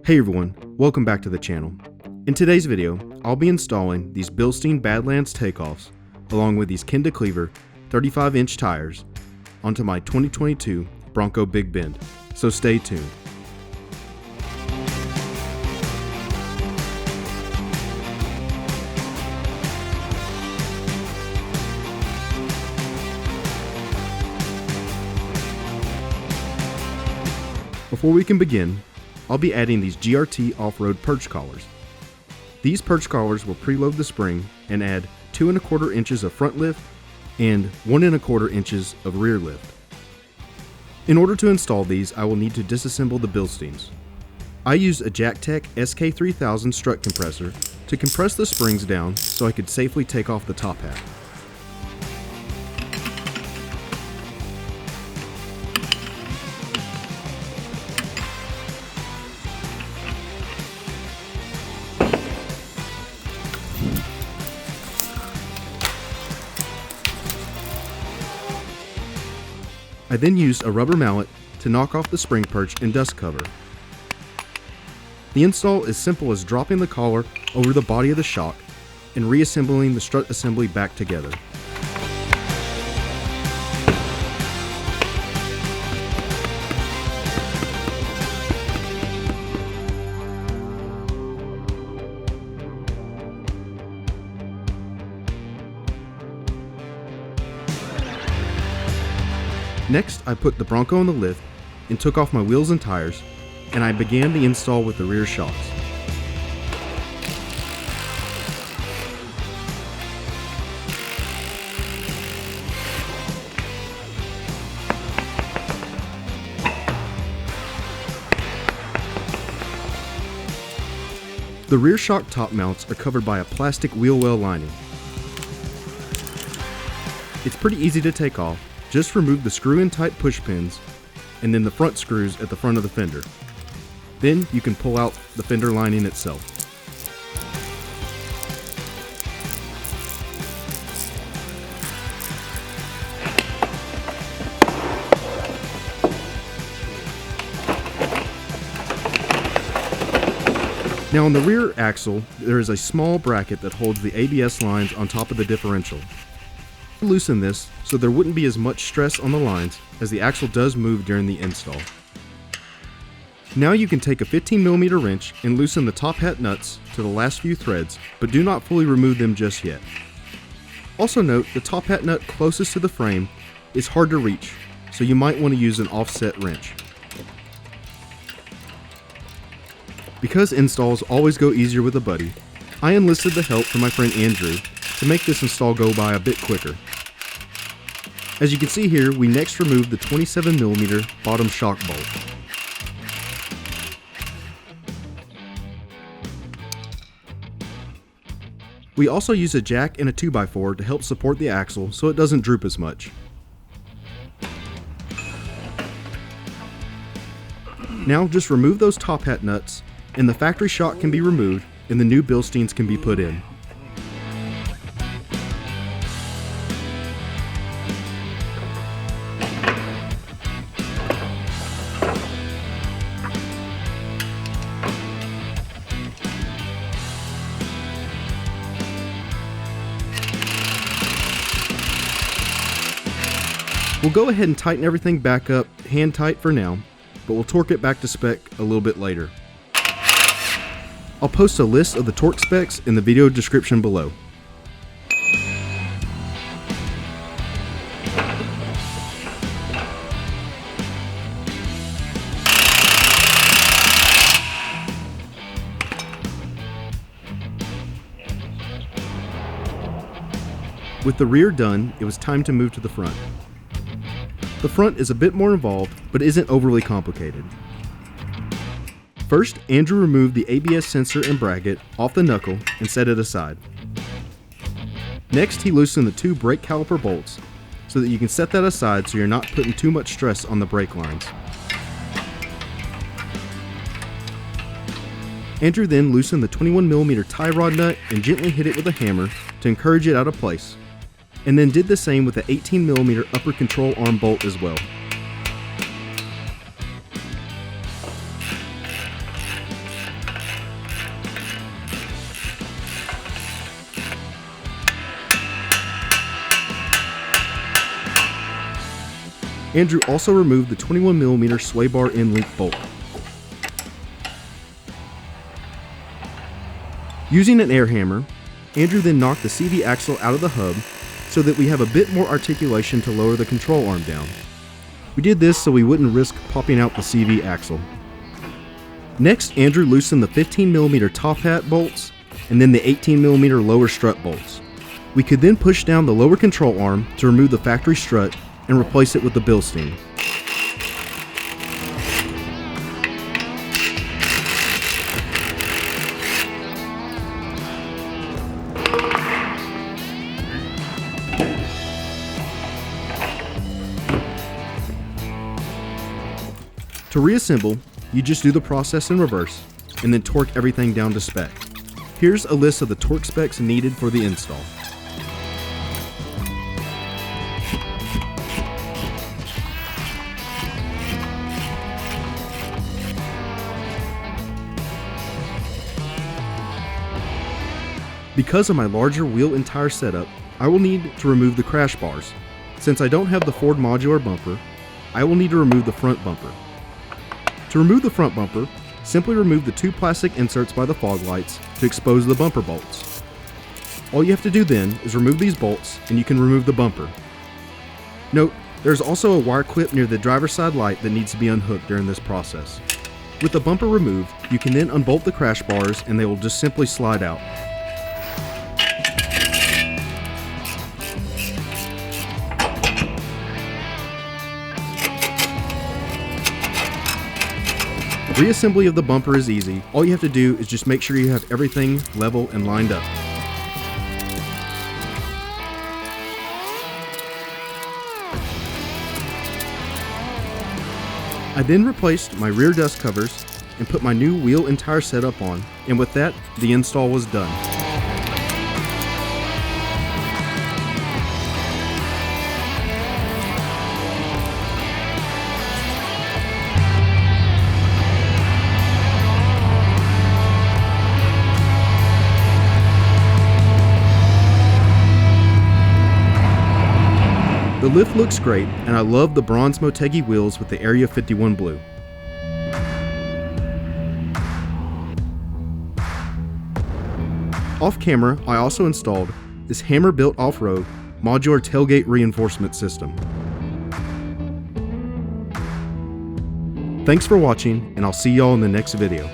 Hey everyone, welcome back to the channel. In today's video, I'll be installing these Bilstein Badlands takeoffs along with these Kenda Klever 35-inch tires onto my 2022 Bronco Big Bend, so stay tuned. Before we can begin, I'll be adding these GRT Offroad perch collars. These perch collars will preload the spring and add 2 1/4 inches of front lift and 1 1/4 inches of rear lift. In order to install these, I will need to disassemble the Bilsteins. I used a JackTech SK3000 strut compressor to compress the springs down so I could safely take off the top hat. I then used a rubber mallet to knock off the spring perch and dust cover. The install is simple as dropping the collar over the body of the shock and reassembling the strut assembly back together. Next, I put the Bronco on the lift and took off my wheels and tires, and I began the install with the rear shocks. The rear shock top mounts are covered by a plastic wheel well lining. It's pretty easy to take off. Just remove the screw-in tight push pins and then the front screws at the front of the fender. Then you can pull out the fender lining itself. Now on the rear axle, there is a small bracket that holds the ABS lines on top of the differential. Loosen this so there wouldn't be as much stress on the lines as the axle does move during the install. Now you can take a 15mm wrench and loosen the top hat nuts to the last few threads, but do not fully remove them just yet. Also note the top hat nut closest to the frame is hard to reach, so you might want to use an offset wrench. Because installs always go easier with a buddy, I enlisted the help from my friend Andrew to make this install go by a bit quicker. As you can see here, we next removed the 27mm bottom shock bolt. We also use a jack and a 2x4 to help support the axle so it doesn't droop as much. Now just remove those top hat nuts and the factory shock can be removed and the new Bilsteins can be put in. We'll go ahead and tighten everything back up hand tight for now, but we'll torque it back to spec a little bit later. I'll post a list of the torque specs in the video description below. With the rear done, it was time to move to the front. The front is a bit more involved, but isn't overly complicated. First, Andrew removed the ABS sensor and bracket off the knuckle and set it aside. Next, he loosened the 2 brake caliper bolts so that you can set that aside so you're not putting too much stress on the brake lines. Andrew then loosened the 21mm tie rod nut and gently hit it with a hammer to encourage it out of place, and then did the same with the 18mm upper control arm bolt as well. Andrew also removed the 21mm sway bar end link bolt. Using an air hammer, Andrew then knocked the CV axle out of the hub so that we have a bit more articulation to lower the control arm down. We did this so we wouldn't risk popping out the CV axle. Next, Andrew loosened the 15mm top hat bolts and then the 18mm lower strut bolts. We could then push down the lower control arm to remove the factory strut and replace it with the Bilstein. To reassemble, you just do the process in reverse and then torque everything down to spec. Here's a list of the torque specs needed for the install. Because of my larger wheel and tire setup, I will need to remove the crash bars. Since I don't have the Ford modular bumper, I will need to remove the front bumper. To remove the front bumper, simply remove the two plastic inserts by the fog lights to expose the bumper bolts. All you have to do then is remove these bolts and you can remove the bumper. Note, there's also a wire clip near the driver's side light that needs to be unhooked during this process. With the bumper removed, you can then unbolt the crash bars and they will just simply slide out. Reassembly of the bumper is easy. All you have to do is just make sure you have everything level and lined up. I then replaced my rear dust covers and put my new wheel and tire setup on, and with that, the install was done. The lift looks great, and I love the bronze Motegi wheels with the Area 51 blue. Off camera, I also installed this hammer-built Offroad modular tailgate reinforcement system. Thanks for watching, and I'll see y'all in the next video.